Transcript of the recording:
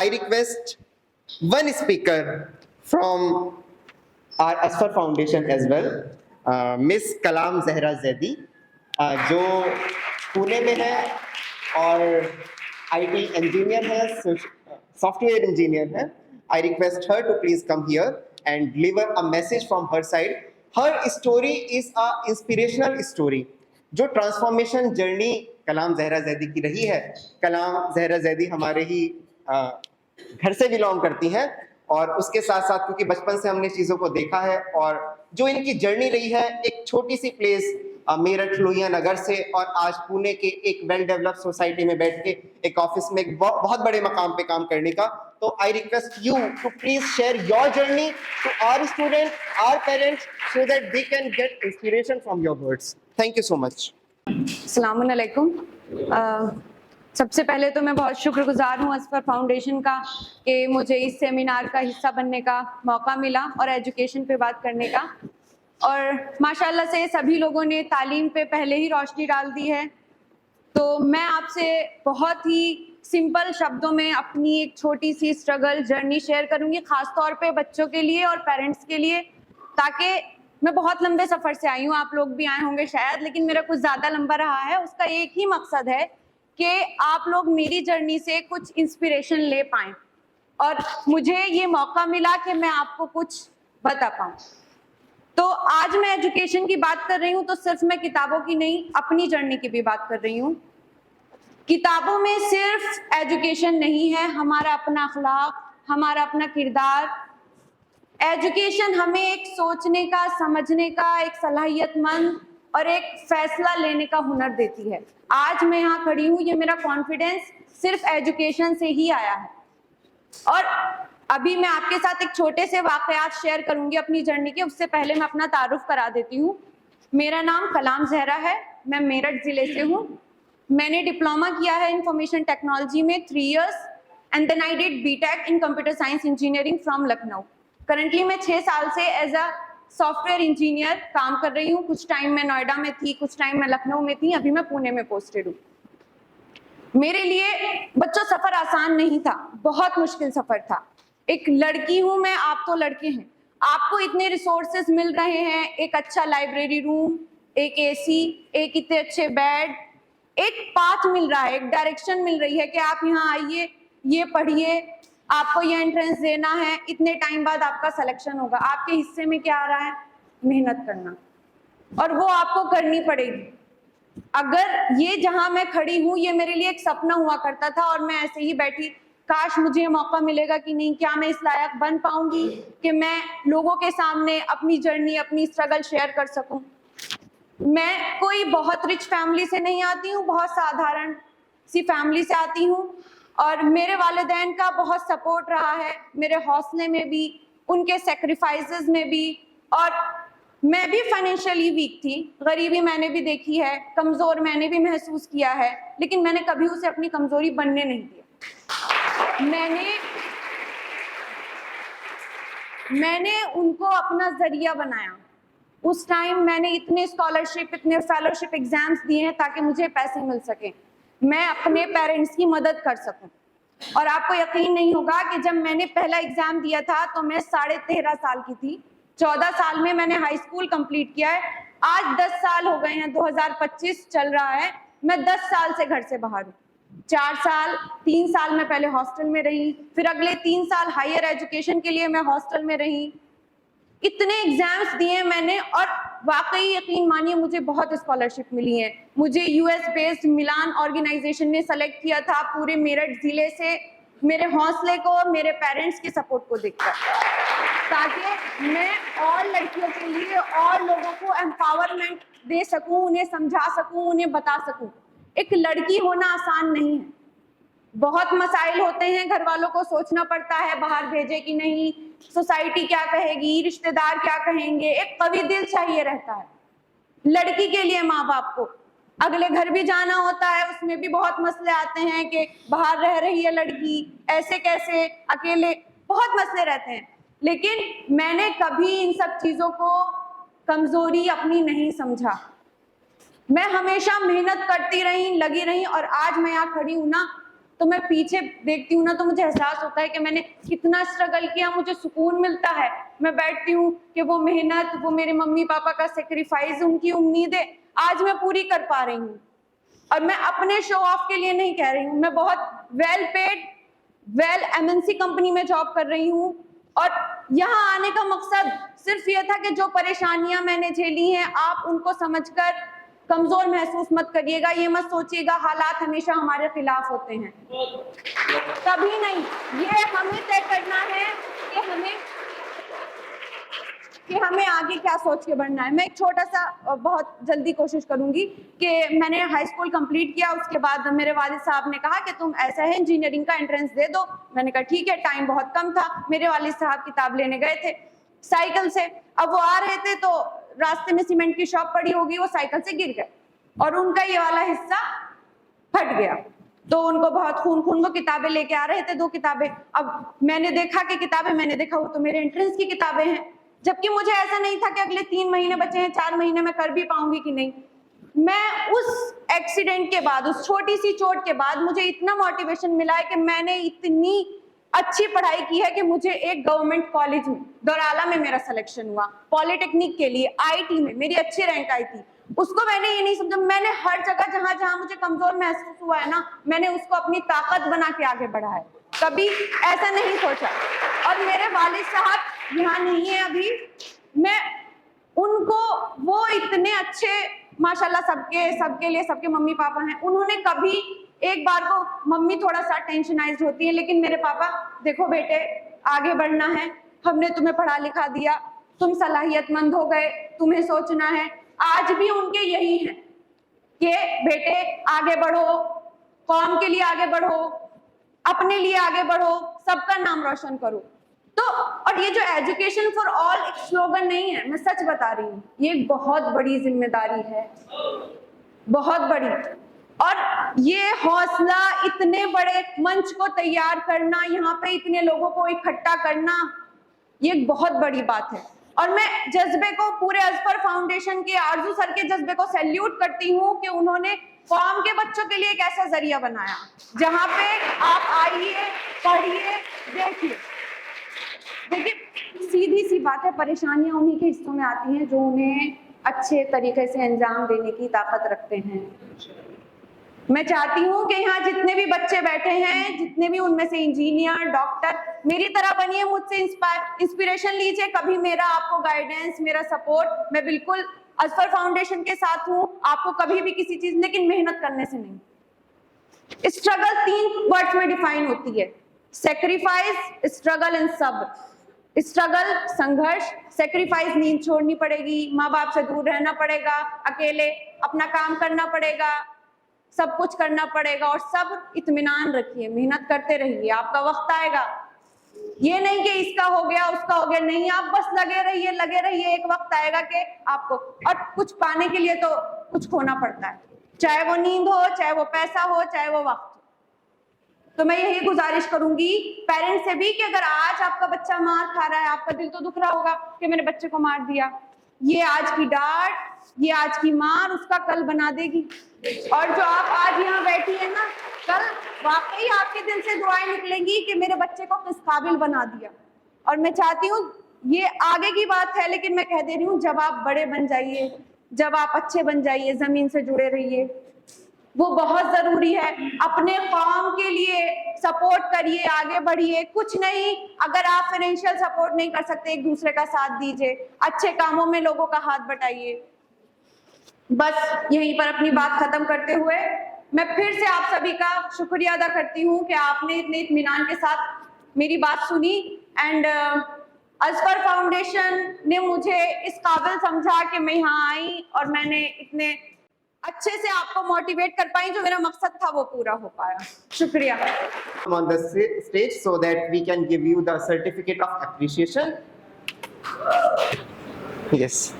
I request one speaker from our Asfar Foundation as well, Miss Kalam Zehra Zaidi, जो पुणे में है और IT engineer है, software engineer है. I request her to please come here and deliver a message from her side. Her story is a inspirational story. जो transformation journey कलाम जहरा जैदी की रही है. कलाम जहरा जैदी हमारे ही घर से बिलोंग करती हैं और उसके साथ साथ क्योंकि बचपन से हमने चीज़ों को देखा है और जो इनकी जर्नी रही है एक छोटी सी प्लेस मेरठ लोहिया नगर से और आज पुणे के एक वेल डेवलप्ड सोसाइटी में बैठ के एक ऑफिस में एक बहुत बड़े मकाम पे काम करने का. तो I request you to please share your journey to our student, our parents, so that they can get inspiration from your words. Thank you so much. अस्सलाम वालेकुम. सबसे पहले तो मैं बहुत शुक्रगुजार हूँ असफर फाउंडेशन का कि मुझे इस सेमिनार का हिस्सा बनने का मौका मिला और एजुकेशन पे बात करने का. और माशाल्लाह से सभी लोगों ने तालीम पे पहले ही रोशनी डाल दी है. तो मैं आपसे बहुत ही सिंपल शब्दों में अपनी एक छोटी सी स्ट्रगल जर्नी शेयर करूँगी, ख़ास तौर पे बच्चों के लिए और पेरेंट्स के लिए, ताकि मैं बहुत लंबे सफ़र से आई हूँ, आप लोग भी आए होंगे शायद, लेकिन मेरा कुछ ज़्यादा लंबा रहा है. उसका एक ही मकसद है कि आप लोग मेरी जर्नी से कुछ इंस्पिरेशन ले पाएँ और मुझे ये मौका मिला कि मैं आपको कुछ बता पाऊँ. तो आज मैं एजुकेशन की बात कर रही हूँ तो सिर्फ मैं किताबों की नहीं, अपनी जर्नी की भी बात कर रही हूँ. किताबों में सिर्फ एजुकेशन नहीं है, हमारा अपना अखलाक, हमारा अपना किरदार. एजुकेशन हमें एक सोचने का, समझने का, एक सलाहियतमंद और एक फैसला लेने का हुनर देती है. आज मैं यहाँ खड़ी हूँ, ये मेरा कॉन्फिडेंस सिर्फ एजुकेशन से ही आया है. और अभी मैं आपके साथ एक छोटे से वाकयात शेयर करूंगी अपनी जर्नी के. उससे पहले मैं अपना तारुफ करा देती हूँ. मेरा नाम कलाम जहरा है, मैं मेरठ जिले से हूँ. मैंने डिप्लोमा किया है इंफॉर्मेशन टेक्नोलॉजी में 3 years and then I did BTech in computer science engineering from Lucknow. Currently मैं 6 साल से एज अ सॉफ्टवेयर इंजीनियर काम कर रही हूँ. कुछ टाइम मैं नोएडा में थी, कुछ टाइम मैं लखनऊ में थी, अभी मैं पुणे में पोस्टेड हूँ. मेरे लिए बच्चों सफ़र आसान नहीं था, बहुत मुश्किल सफ़र था. एक लड़की हूँ मैं, आप तो लड़के हैं, आपको इतने रिसोर्सेज मिल रहे हैं, एक अच्छा लाइब्रेरी रूम, एक एसी, एक इतने अच्छे बेड, एक पाथ मिल रहा है, एक डायरेक्शन मिल रही है कि आप यहाँ आइए, ये पढ़िए, आपको ये एंट्रेंस देना है, इतने टाइम बाद आपका सिलेक्शन होगा. आपके हिस्से में क्या आ रहा है? मेहनत करना, और वो आपको करनी पड़ेगी. अगर ये जहां मैं खड़ी हूँ ये मेरे लिए एक सपना हुआ करता था और मैं ऐसे ही बैठी, काश मुझे मौका मिलेगा कि नहीं, क्या मैं इस लायक बन पाऊंगी कि मैं लोगों के सामने अपनी जर्नी, अपनी स्ट्रगल शेयर कर सकूं. मैं कोई बहुत रिच फैमिली से नहीं आती हूँ, बहुत साधारण सी फैमिली से आती हूँ और मेरे वालिदैन का बहुत सपोर्ट रहा है, मेरे हौसले में भी, उनके सेक्रीफाइसेस में भी. और मैं भी फाइनेंशियली वीक थी, गरीबी मैंने भी देखी है, कमज़ोर मैंने भी महसूस किया है, लेकिन मैंने कभी उसे अपनी कमज़ोरी बनने नहीं दिया. मैंने उनको अपना जरिया बनाया. उस टाइम मैंने इतने स्कॉलरशिप, इतने फेलोशिप एग्जाम्स दिए हैं ताकि मुझे पैसे मिल सकें, मैं अपने पेरेंट्स की मदद कर सकूं. और आपको यकीन नहीं होगा कि जब मैंने पहला एग्जाम दिया था तो मैं 13.5 साल की थी. 14 साल में मैंने हाई स्कूल कंप्लीट किया है. आज 10 साल हो गए हैं, 2025 चल रहा है, मैं 10 साल से घर से बाहर हूँ. 3 साल मैं पहले हॉस्टल में रही, फिर अगले 3 साल हायर एजुकेशन के लिए मैं हॉस्टल में रही. इतने एग्जाम्स दिए मैंने और वाकई यकीन मानिए मुझे बहुत स्कॉलरशिप मिली है. मुझे यूएस बेस्ड मिलान ऑर्गेनाइजेशन ने सेलेक्ट किया था पूरे मेरठ जिले से, मेरे हौसले को, मेरे पेरेंट्स के सपोर्ट को देखकर, ताकि मैं और लड़कियों के लिए और लोगों को एम्पावरमेंट दे सकूं, उन्हें समझा सकूं, उन्हें बता सकूं. एक लड़की होना आसान नहीं है, बहुत मसाइल होते हैं, घर वालों को सोचना पड़ता है बाहर भेजे कि नहीं, सोसाइटी क्या कहेगी, रिश्तेदार क्या कहेंगे, एक कवि दिल चाहिए रहता है. लड़की के लिए माँ बाप को अगले घर भी जाना होता है, उसमें भी बहुत मसले आते हैं कि बाहर रह रही है लड़की, ऐसे कैसे, अकेले, बहुत मसले रहते हैं. लेकिन मैंने कभी इन सब चीज़ों को कमज़ोरी अपनी नहीं समझा. मैं हमेशा मेहनत करती रही, लगी रही, और आज मैं यहाँ खड़ी हूँ ना, तो मैं पीछे देखती हूँ ना तो मुझे एहसास होता है कि मैंने कितना स्ट्रगल किया, मुझे सुकून मिलता है। मैं बैठती हूँ कि वो मेहनत, वो मेरे मम्मी पापा का सेक्रीफाइस, उनकी उम्मीदें आज मैं पूरी कर पा रही हूँ। और मैं अपने शो ऑफ के लिए नहीं कह रही हूँ, मैं बहुत well paid, well MNC company में जॉब कर रही हूँ। और यहाँ आने का मकसद सिर्फ ये था कि जो परेशानियां मैंने झेली हैं आप उनको समझकर कमजोर महसूस मत करिएगा। ये मत सोचिएगा हालात हमेशा हमारे खिलाफ होते हैं, कभी नहीं। ये हमें तय करना है कि हमें आगे क्या सोच के बढ़ना है। मैं एक छोटा सा बहुत जल्दी कोशिश करूंगी कि मैंने हाई स्कूल कंप्लीट किया, उसके बाद मेरे वालिद साहब ने कहा कि तुम ऐसा है इंजीनियरिंग का एंट्रेंस दे दो। मैंने कहा ठीक है, टाइम बहुत कम था। मेरे वालिद साहब किताब लेने गए थे साइकिल से, अब वो आ रहे थे तो रास्ते में सीमेंट की शॉप पड़ी होगी, वो साइकिल से गिर गए और उनका ये वाला हिस्सा फट गया। तो उनको बहुत खून खून, वो किताबें लेके आ रहे थे, 2 किताबें। अब मैंने देखा कि किताबें, मैंने देखा वो तो मेरे एंट्रेंस की किताबें हैं, जबकि मुझे ऐसा नहीं था कि अगले 3 महीने बचे हैं, 4 महीने में कर भी पाऊंगी कि नहीं। मैं उस एक्सीडेंट के बाद, उस छोटी सी चोट के बाद मुझे इतना मोटिवेशन मिला है कि मैंने इतनी अच्छी पढ़ाई की है कि मुझे एक गवर्नमेंट कॉलेज में दौराला में मेरा सिलेक्शन हुआ, पॉलिटेक्निक के लिए आईटी में मेरी अच्छी रैंक आई थी। उसको मैंने ये नहीं समझा, मैंने हर जगह जहां जहां मुझे कमजोर महसूस हुआ है ना, मैंने उसको अपनी ताकत बना के आगे बढ़ा है, कभी ऐसा नहीं सोचा। और मेरे वालिद साहब यहाँ नहीं है अभी, मैं उनको, वो इतने अच्छे माशाल्लाह, सबके लिए सबके मम्मी पापा हैं, उन्होंने कभी एक बार को, मम्मी थोड़ा सा टेंशनाइज्ड होती है, लेकिन मेरे पापा, देखो बेटे आगे बढ़ना है, हमने तुम्हें पढ़ा लिखा दिया, तुम सलाहियतमंद हो गए, तुम्हें सोचना है। आज भी उनके यही है कि बेटे आगे बढ़ो, कौम के लिए आगे बढ़ो, अपने लिए आगे बढ़ो, सबका नाम रोशन करो। तो और ये जो एजुकेशन फॉर ऑल एक स्लोगन नहीं है, मैं सच बता रही हूँ, ये एक बहुत बड़ी जिम्मेदारी है, बहुत बड़ी। और ये हौसला, इतने बड़े मंच को तैयार करना, यहाँ पे इतने लोगों को इकट्ठा करना, ये एक बहुत बड़ी बात है। और मैं जज्बे को, पूरे अजफर फाउंडेशन के आरजू सर के जज्बे को सैल्यूट करती हूँ कि उन्होंने कौम के बच्चों के लिए एक ऐसा जरिया बनाया जहाँ पे आप आइए, पढ़िए, देखिए। देखिए सीधी सी बात है, परेशानियां उन्हीं के हिस्सों में आती हैं जो उन्हें अच्छे तरीके से अंजाम देने की ताकत रखते हैं। मैं चाहती हूँ कि यहाँ जितने भी बच्चे बैठे हैं, जितने भी उनमें से इंजीनियर, डॉक्टर, मेरी तरह बनिए, मुझसे इंस्पिरेशन लीजिए। कभी मेरा आपको गाइडेंस, मेरा सपोर्ट, मैं बिल्कुल अजफर फाउंडेशन के साथ हूँ, आपको कभी भी किसी चीज, लेकिन मेहनत करने से नहीं। स्ट्रगल 3 वर्ड्स में डिफाइन होती है, सेक्रीफाइस, स्ट्रगल एंड सब्र। स्ट्रगल संघर्ष, सेक्रीफाइस नींद छोड़नी पड़ेगी, माँ बाप से दूर रहना पड़ेगा, अकेले अपना काम करना पड़ेगा, सब कुछ करना पड़ेगा। और सब्र, इत्मीनान रखिए, मेहनत करते रहिए, आपका वक्त आएगा। ये नहीं कि इसका हो गया उसका हो गया, नहीं, आप बस लगे रहिए, एक वक्त आएगा कि आपको, और कुछ पाने के लिए तो कुछ खोना पड़ता है, चाहे वो नींद हो, चाहे वो पैसा हो, चाहे वो वक्त हो। तो मैं यही गुजारिश करूंगी पेरेंट्स से भी कि अगर आज आपका बच्चा मार खा रहा है, आपका दिल तो दुख रहा होगा कि मेरे बच्चे को मार दिया, ये आज की डांट, ये आज की मार उसका कल बना देगी। और जो आप आज यहाँ बैठी है ना, कल वाकई आपके दिल से दुआएं निकलेंगी कि मेरे बच्चे को किस काबिल बना दिया। और मैं चाहती हूँ, ये आगे की बात है, लेकिन मैं कह दे रही हूँ, जब आप बड़े बन जाइए, जब आप अच्छे बन जाइए, जमीन से जुड़े रहिए, वो बहुत जरूरी है। अपने कौम के लिए सपोर्ट करिए, आगे बढ़िए। कुछ नहीं, अगर आप फाइनेंशियल सपोर्ट नहीं कर सकते, एक दूसरे का साथ दीजिए, अच्छे कामों में लोगों का हाथ बटाइए। बस यहीं पर अपनी बात खत्म करते हुए मैं फिर से आप सभी का शुक्रिया अदा करती हूँ कि आपने इतने इत्मीनान के साथ मेरी बात सुनी। एंड अजफर फाउंडेशन ने मुझे इस काबिल समझा कि मैं यहाँ आई और मैंने इतने अच्छे से आपको मोटिवेट कर पाई, जो मेरा मकसद था वो पूरा हो पाया। शुक्रिया। On the stage so that we can give you the certificate of appreciation. Yes.